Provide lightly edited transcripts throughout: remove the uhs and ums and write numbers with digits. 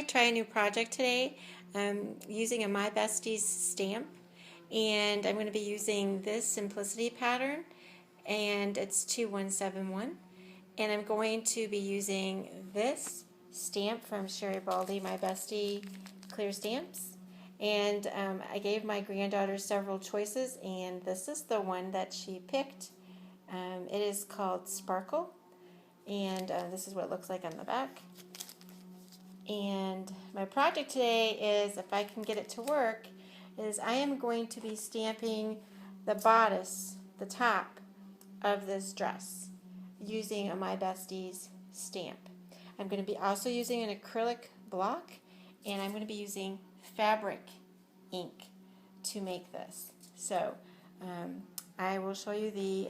I'd try a new project today. I'm using a My Besties stamp, and I'm going to be using this Simplicity pattern, and it's 2171. And I'm going to be using this stamp from Sherri Baldy, My Bestie Clear Stamps. And I gave my granddaughter several choices, and this is the one that she picked. It is called Sparkle, and this is what it looks like on the back. And my project today is, if I can get it to work, is I am going to be stamping the bodice, the top of this dress, using a My Besties stamp. I'm going to be also using an acrylic block, and I'm going to be using fabric ink to make this. So I will show you the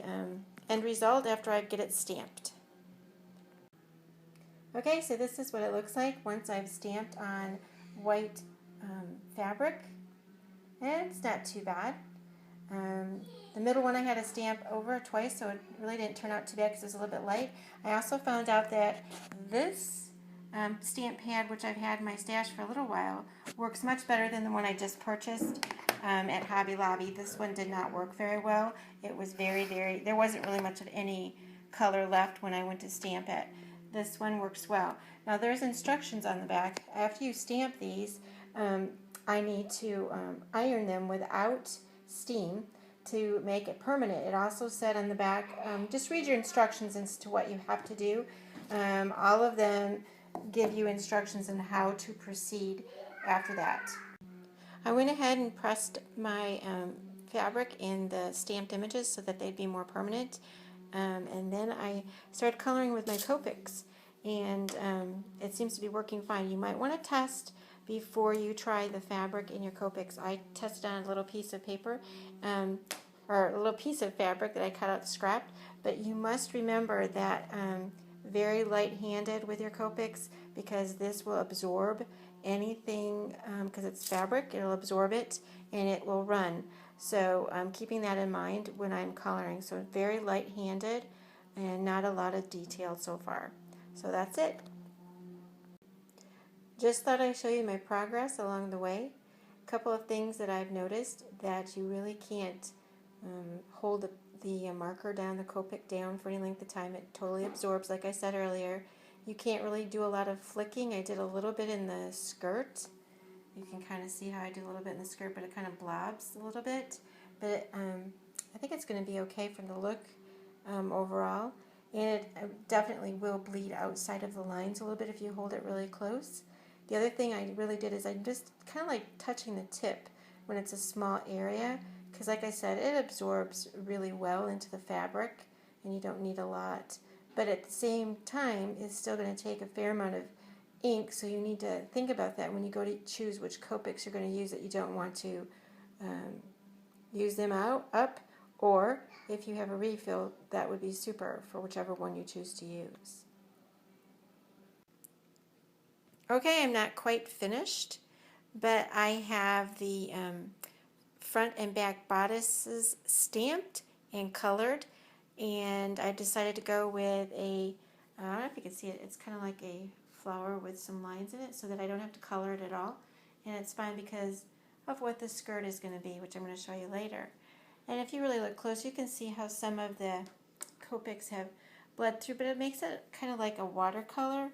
end result after I get it stamped. Okay, so this is what it looks like once I've stamped on white fabric, and it's not too bad. The middle one I had to stamp over twice, so it really didn't turn out too bad because it was a little bit light. I also found out that this stamp pad, which I've had in my stash for a little while, works much better than the one I just purchased at Hobby Lobby. This one did not work very well. It was there wasn't really much of any color left when I went to stamp it. This one works well. Now there's instructions on the back. After you stamp these, I need to iron them without steam to make it permanent. It also said on the back, just read your instructions as to what you have to do. All of them give you instructions on how to proceed after that. I went ahead and pressed my fabric in the stamped images so that they'd be more permanent. And then I started coloring with my Copics, and it seems to be working fine. You might want to test before you try the fabric in your Copics. I tested on a little piece of paper, or a little piece of fabric that I cut out scrapped, but you must remember that very light-handed with your Copics, because this will absorb anything, because it's fabric, it'll absorb it and it will run. So I'm keeping that in mind when I'm coloring. So very light-handed and not a lot of detail so far. So that's it. Just thought I'd show you my progress along the way. A couple of things that I've noticed, that you really can't hold the marker down, the Copic down for any length of time. It totally absorbs, like I said earlier. You can't really do a lot of flicking. I did a little bit in the skirt. You can kind of see how I do a little bit in the skirt, but it kind of blobs a little bit. But I think it's going to be okay from the look overall. And it definitely will bleed outside of the lines a little bit if you hold it really close. The other thing I really did is I'm just kind of like touching the tip when it's a small area, because like I said, it absorbs really well into the fabric and you don't need a lot. But at the same time, it's still going to take a fair amount of ink, so you need to think about that when you go to choose which Copics you're going to use, that you don't want to use them up, or if you have a refill, that would be super for whichever one you choose to use. Okay, I'm not quite finished, but I have the front and back bodices stamped and colored, and I decided to go with a, I don't know if you can see it, it's kind of like a flower with some lines in it, so that I don't have to color it at all. And it's fine because of what the skirt is going to be, which I'm going to show you later. And if you really look close, you can see how some of the Copics have bled through, but it makes it kind of like a watercolor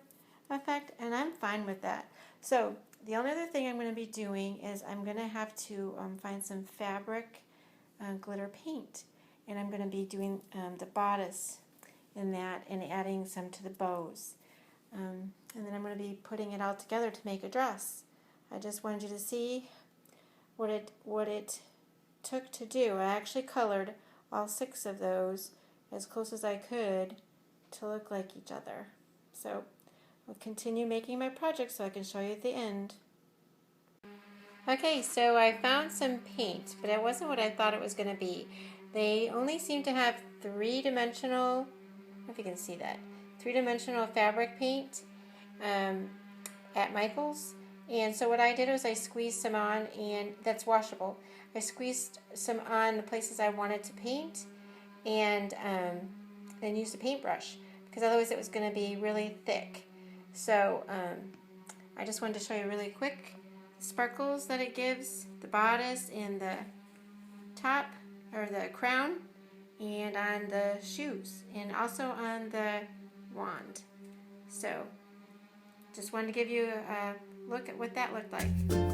effect, and I'm fine with that. So the only other thing I'm going to be doing is I'm going to have to find some fabric glitter paint, and I'm going to be doing the bodice in that and adding some to the bows. And then I'm going to be putting it all together to make a dress. I just wanted you to see what it took to do. I actually colored all 6 of those as close as I could to look like each other. So I'll continue making my project so I can show you at the end. Okay, so I found some paint, but it wasn't what I thought it was going to be. They only seem to have 3-dimensional, I don't know if you can see that, 3-dimensional fabric paint at Michael's. And so what I did was I squeezed some on, and that's washable. I squeezed some on the places I wanted to paint, and then used a paintbrush, because otherwise it was going to be really thick. So I just wanted to show you really quick sparkles that it gives, the bodice and the top, or the crown, and on the shoes, and also on the wand. So just wanted to give you a look at what that looked like.